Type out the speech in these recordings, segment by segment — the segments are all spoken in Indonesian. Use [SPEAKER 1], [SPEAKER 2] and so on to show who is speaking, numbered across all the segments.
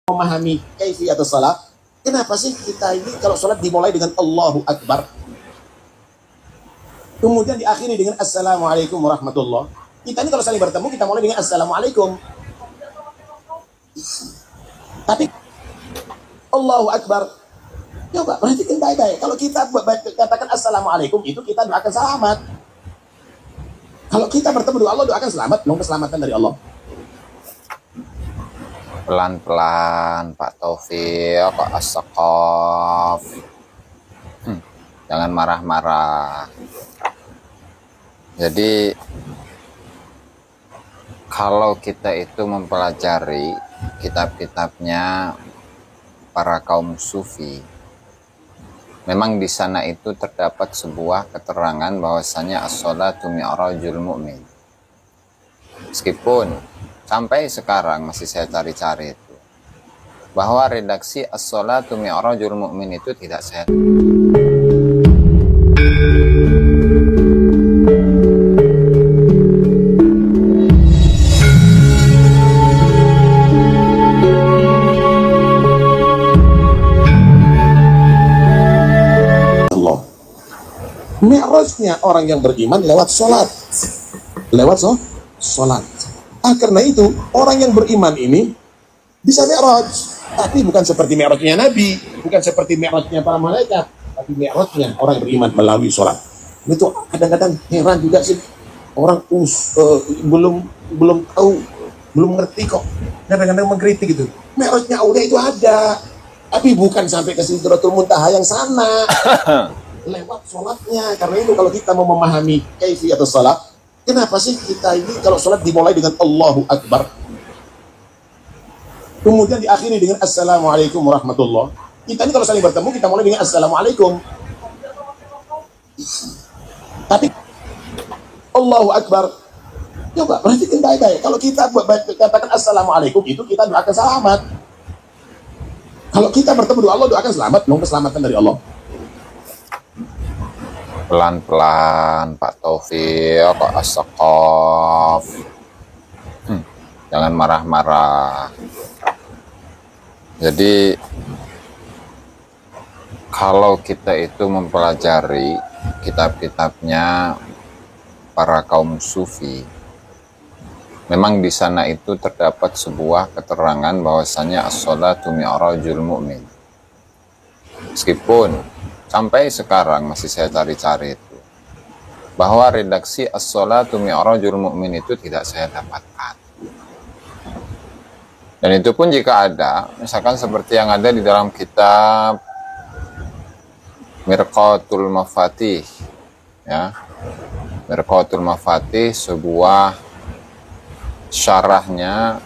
[SPEAKER 1] memahami kaifiyatus salat, kenapa sih kita ini kalau sholat dimulai dengan Allahu Akbar, kemudian diakhiri dengan Assalamualaikum warahmatullah. Kita ini kalau saling bertemu, kita mulai dengan Assalamualaikum. Tapi Allahu Akbar, coba perhatikan baik-baik. Kalau kita katakan Assalamualaikum, itu kita doakan selamat. Kalau kita bertemu dengan Allah, doakan selamat, dong keselamatan dari Allah.
[SPEAKER 2] Pelan-pelan Pak Taufik, As-Saqaf. Jangan marah-marah. Jadi kalau kita itu mempelajari kitab-kitabnya para kaum sufi, memang di sana itu terdapat sebuah keterangan bahwasanya as-sholatu mi'rajul mu'min. Meskipun sampai sekarang masih saya cari-cari itu, bahwa redaksi as-sholatu mi'rajul mu'min itu tidak saya.
[SPEAKER 1] Mi'rajnya orang yang beriman lewat sholat, lewat sholat. Karena itu orang yang beriman ini bisa mi'raj, tapi bukan seperti mi'rajnya Nabi, bukan seperti mi'rajnya para malaikat, tapi mi'rajnya orang beriman melalui sholat. Itu kadang-kadang heran juga sih, orang belum tahu, belum ngerti kok, kadang-kadang mengkritik gitu. Mi'rajnya Allah itu ada, tapi bukan sampai ke Sidratul Muntaha yang sana. Lewat sholatnya. Karena itu kalau kita mau memahami kaifiyatus salat, kenapa sih kita ini kalau sholat dimulai dengan Allahu Akbar, kemudian diakhiri dengan Assalamualaikum warahmatullah. Kita ini kalau saling bertemu, kita mulai dengan Assalamualaikum. Tapi Allahu Akbar, coba perhatikan baik-baik. Kalau kita katakan Assalamualaikum, itu kita doakan selamat. Kalau kita bertemu dengan Allah, doakan selamat, dong keselamatan dari Allah.
[SPEAKER 2] Pelan-pelan Pak Taufik, As-Saqaf. Jangan marah-marah. Jadi kalau kita itu mempelajari kitab-kitabnya para kaum sufi, memang di sana itu terdapat sebuah keterangan bahwasanya as-sholatu mi'rajul mu'min. Meskipun sampai sekarang masih saya cari-cari itu, bahwa redaksi as-sholatu mi'rajul mu'min itu tidak saya dapatkan. Dan itu pun jika ada, misalkan seperti yang ada di dalam kitab Mirqatul Mafatih, ya, Mirqatul Mafatih, sebuah syarahnya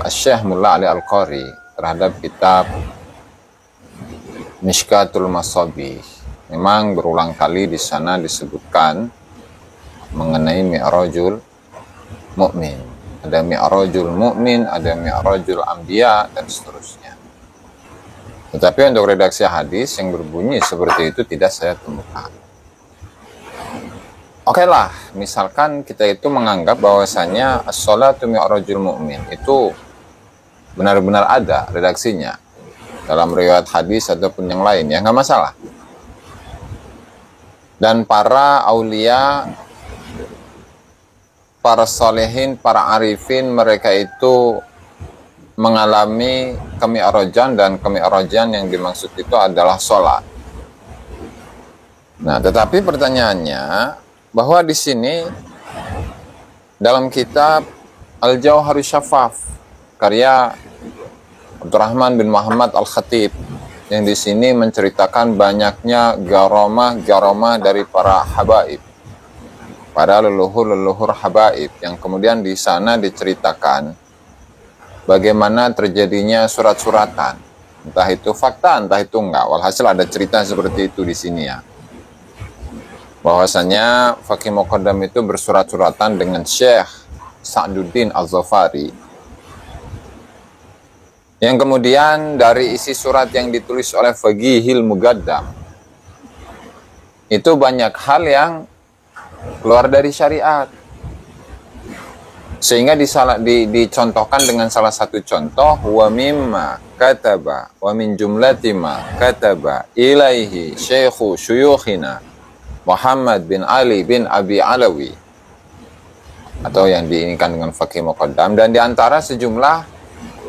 [SPEAKER 2] Syekh Mullah Ali Al-Qari terhadap kitab Mishkatul Masabih. Memang berulang kali di sana disebutkan mengenai mi'rajul mukmin. Ada mi'rajul mukmin, ada mi'rajul anbiya, dan seterusnya. Tetapi untuk redaksi hadis yang berbunyi seperti itu tidak saya temukan. Oke lah, misalkan kita itu menganggap bahwasanya as-sholatu mi'rajul mukmin itu benar-benar ada redaksinya dalam riwayat hadis ataupun yang lain, ya nggak masalah. Dan para aulia, para solehin, para arifin, mereka itu mengalami kemi'rajan, dan kemi'rajan yang dimaksud itu adalah sholat. Nah, tetapi pertanyaannya bahwa di sini dalam kitab Al-Jauharus Syafaf karya Abdurrahman bin Muhammad Al-Khatib, yang di sini menceritakan banyaknya garamah dari para habaib, para leluhur habaib, yang kemudian di sana diceritakan bagaimana terjadinya surat-suratan, entah itu fakta, entah itu enggak. Walhasil ada cerita seperti itu di sini, ya, bahwasanya Faqih Muqaddam itu bersurat-suratan dengan Syekh Sa'duddin Al-Zafari, yang kemudian dari isi surat yang ditulis oleh Faqihil Muqaddam itu banyak hal yang keluar dari syariat. Sehingga dicontohkan dengan salah satu contoh, wa mimma kataba wa min jumlati ma kataba ilaihi syekhu syuyukhina Muhammad bin Ali bin Abi Alawi, atau yang diinginkan dengan Faqih Muqaddam, dan diantara sejumlah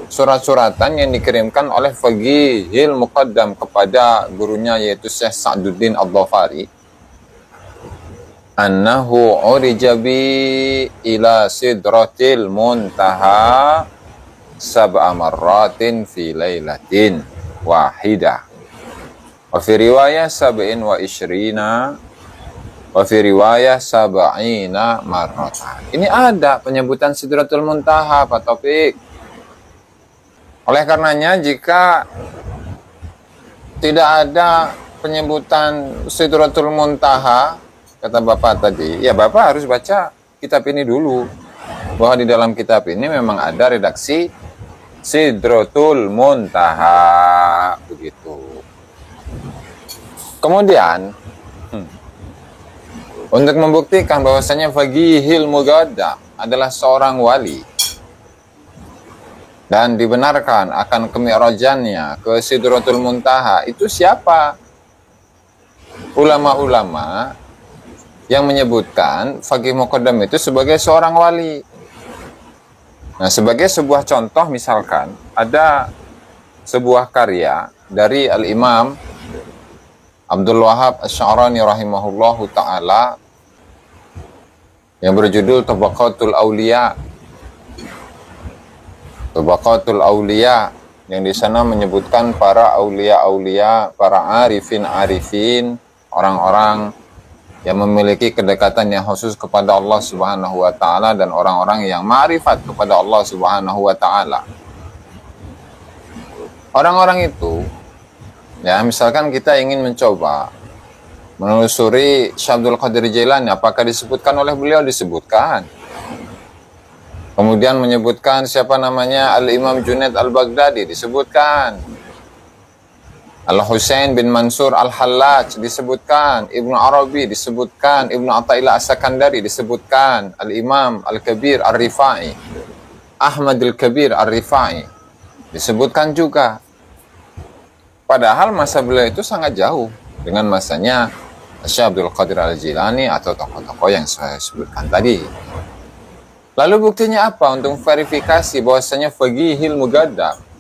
[SPEAKER 2] surat-suratan yang dikirimkan oleh Faqihil Muqaddam kepada gurunya yaitu Syekh Sa'duddin Al-Dhafari, annahu urijabi ila sidratil muntaha sab'a marratin fi lailatin wahidah wa fi riwayah sab'in wa ishrina wa fi riwayah sab'ina marratan. Ini ada penyebutan sidratul muntaha, Pak Taufik. Oleh karenanya, jika tidak ada penyebutan sidratul muntaha, kata Bapak tadi, ya Bapak harus baca kitab ini dulu. Bahwa di dalam kitab ini memang ada redaksi Sidratul Muntaha, begitu. Kemudian, untuk membuktikan bahwasanya Faqihil Muqaddam adalah seorang wali dan dibenarkan akan kemi'rajannya ke Sidratul Muntaha, itu siapa? Ulama-ulama yang menyebutkan Faqih Muqaddam itu sebagai seorang wali. Nah, sebagai sebuah contoh, misalkan ada sebuah karya dari Al-Imam Abdul Wahab Asy-Sya'rani rahimahullahu ta'ala yang berjudul Tabaqatul Auliya. Tabaqatul Auliya, yang di sana menyebutkan para aulia-aulia, para arifin-arifin, orang-orang yang memiliki kedekatan yang khusus kepada Allah Subhanahu wa taala dan orang-orang yang ma'rifat kepada Allah Subhanahu wa taala. Orang-orang itu, ya misalkan kita ingin mencoba menelusuri Syekh Abdul Qadir Jailani, apakah disebutkan oleh beliau? Disebutkan. Kemudian menyebutkan siapa namanya Al-Imam Junaid Al-Baghdadi, disebutkan. Al-Husain bin Mansur Al-Hallaj disebutkan, Ibnu Arabi disebutkan, Ibnu Athaillah As-Sakandari disebutkan, Al-Imam Al-Kabir Ar-Rifai, Ahmad Al-Kabir Ar-Rifai disebutkan juga. Padahal masa beliau itu sangat jauh dengan masanya Syekh Abdul Qadir Al-Jilani atau tokoh-tokoh yang saya sebutkan tadi. Lalu buktinya apa untuk verifikasi bahwasanya Faqihil Muqaddam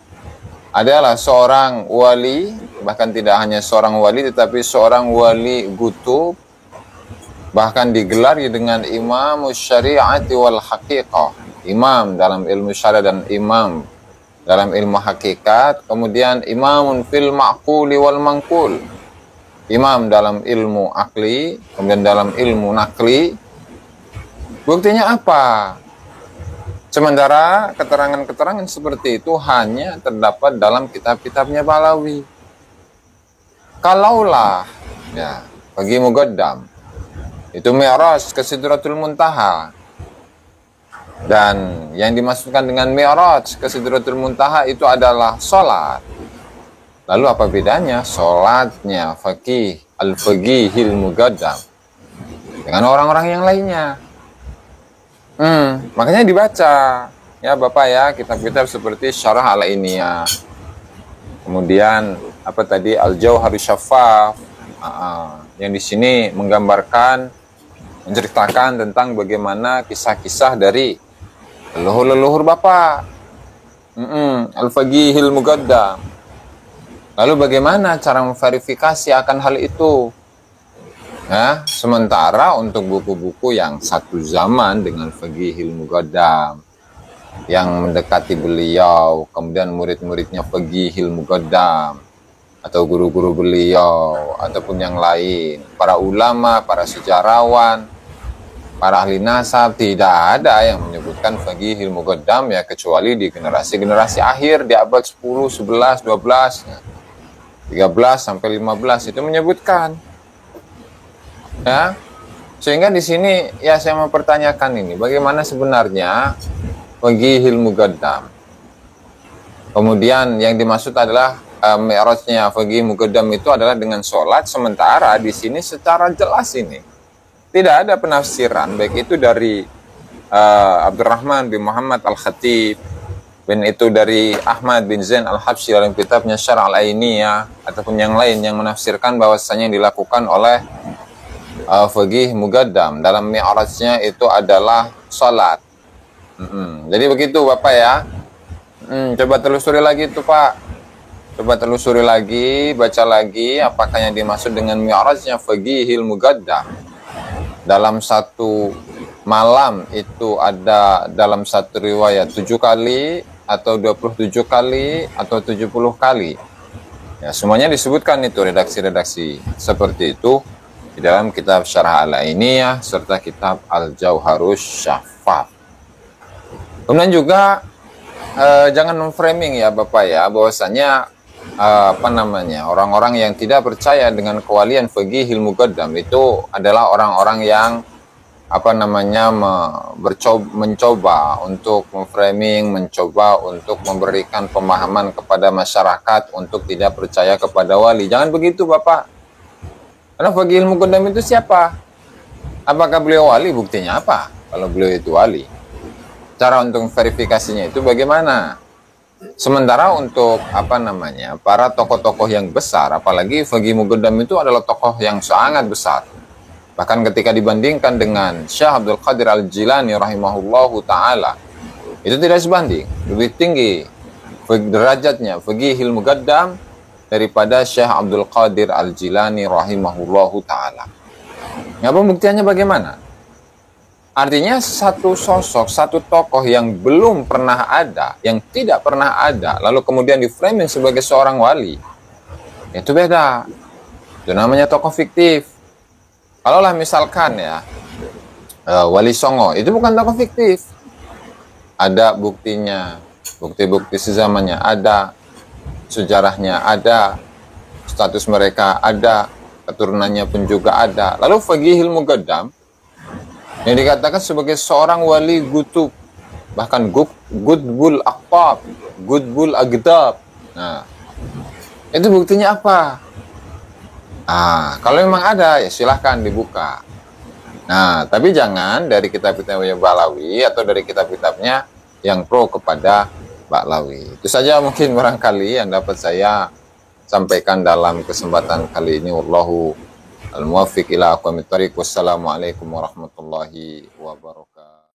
[SPEAKER 2] adalah seorang wali, bahkan tidak hanya seorang wali tetapi seorang wali gutub, bahkan digelar dengan imam syariati wal haqiqah, imam dalam ilmu syariat dan imam dalam ilmu hakikat, kemudian imamun fil ma'quli wal manqul, imam dalam ilmu akli, kemudian dalam ilmu nakli. Buktinya apa? Sementara keterangan-keterangan seperti itu hanya terdapat dalam kitab-kitabnya Balawi. Kalaulah ya Faqih Muqaddam itu mi'raj ke Sidratul Muntaha, dan yang dimaksudkan dengan mi'raj ke Sidratul Muntaha itu adalah sholat, lalu apa bedanya sholatnya Al-Faqihil Muqaddam dengan orang-orang yang lainnya? Makanya dibaca ya Bapak ya kitab-kitab seperti Syarah Al-Ainiyah, kemudian apa tadi Al-Jauharus Syaffaf, yang di sini menceritakan tentang bagaimana kisah-kisah dari leluhur Bapak, Al-Faqihil Muqaddam. Lalu bagaimana cara memverifikasi akan hal itu? Nah, sementara untuk buku-buku yang satu zaman dengan Faqihil Muqaddam, yang mendekati beliau, kemudian murid-muridnya Faqihil Muqaddam, atau guru-guru beliau, ataupun yang lain, para ulama, para sejarawan, para ahli nasab, tidak ada yang menyebutkan Faqihil Muqaddam ya kecuali di generasi-generasi akhir di abad 10, 11, 12, 13 sampai 15 itu menyebutkan. Ya, sehingga di sini ya saya mempertanyakan ini, bagaimana sebenarnya Faqihil Muqaddam. Kemudian yang dimaksud adalah mi'rajnya Faqih Muqaddam itu adalah dengan sholat, sementara di sini secara jelas ini tidak ada penafsiran baik itu dari Abdurrahman bin Muhammad Al-Khatib, dan itu dari Ahmad bin Zain Al-Habsyi dalam kitabnya Syarh Al-Ainiyah, ataupun yang lain yang menafsirkan bahwasanya yang dilakukan oleh Faqih Muqaddam dalam mi'rajnya itu adalah salat. Jadi begitu Bapak ya. Coba telusuri lagi tuh Pak. Coba telusuri lagi, baca lagi apakah yang dimaksud dengan mi'rajnya Faqihil Muqaddam. Dalam satu malam itu ada dalam satu riwayat 7 kali atau 27 kali atau 70 kali. Ya, semuanya disebutkan itu redaksi-redaksi seperti itu di dalam kitab Syarh Al-Ainiyah serta kitab Al-Jauharus Syafaf. Kemudian juga jangan memframing ya Bapak ya, bahwasanya orang-orang yang tidak percaya dengan kewalian Faqihil Muqaddam itu adalah orang-orang yang mencoba untuk memframing, mencoba untuk memberikan pemahaman kepada masyarakat untuk tidak percaya kepada wali. Jangan begitu Bapak. Karena Faqihil Muqaddam itu siapa? Apakah beliau wali? Buktinya apa kalau beliau itu wali? Cara untuk verifikasinya itu bagaimana? Sementara untuk para tokoh-tokoh yang besar, apalagi Faqih Muqaddam itu adalah tokoh yang sangat besar. Bahkan ketika dibandingkan dengan Syekh Abdul Qadir Al-Jilani rahimahullahu ta'ala, itu tidak sebanding. Lebih tinggi derajatnya Faqihil Muqaddam daripada Syekh Abdul Qadir Al-Jilani rahimahullahu ta'ala. Ya, pembuktiannya bagaimana? Artinya satu sosok, satu tokoh yang belum pernah ada, yang tidak pernah ada, lalu kemudian diframing sebagai seorang wali, itu beda. Itu namanya tokoh fiktif. Kalaulah misalkan ya Wali Songo itu bukan tokoh fiktif, ada buktinya, bukti-bukti sezamannya ada, sejarahnya ada, status mereka ada, keturunannya pun juga ada. Lalu Faqihil Muqaddam yang dikatakan sebagai seorang wali gutub, bahkan gutbul aqtab, gutbul agdab. Nah, itu buktinya apa? Kalau memang ada ya silahkan dibuka. Nah, tapi jangan dari kitab-kitabnya Ba'lawi atau dari kitab-kitabnya yang pro kepada Ba'lawi. Itu saja mungkin barangkali yang dapat saya sampaikan dalam kesempatan kali ini. Wallahu al-muwaffiq ila aqwamit thoriq. Wassalamualaikum warahmatullahi wabarakatuh.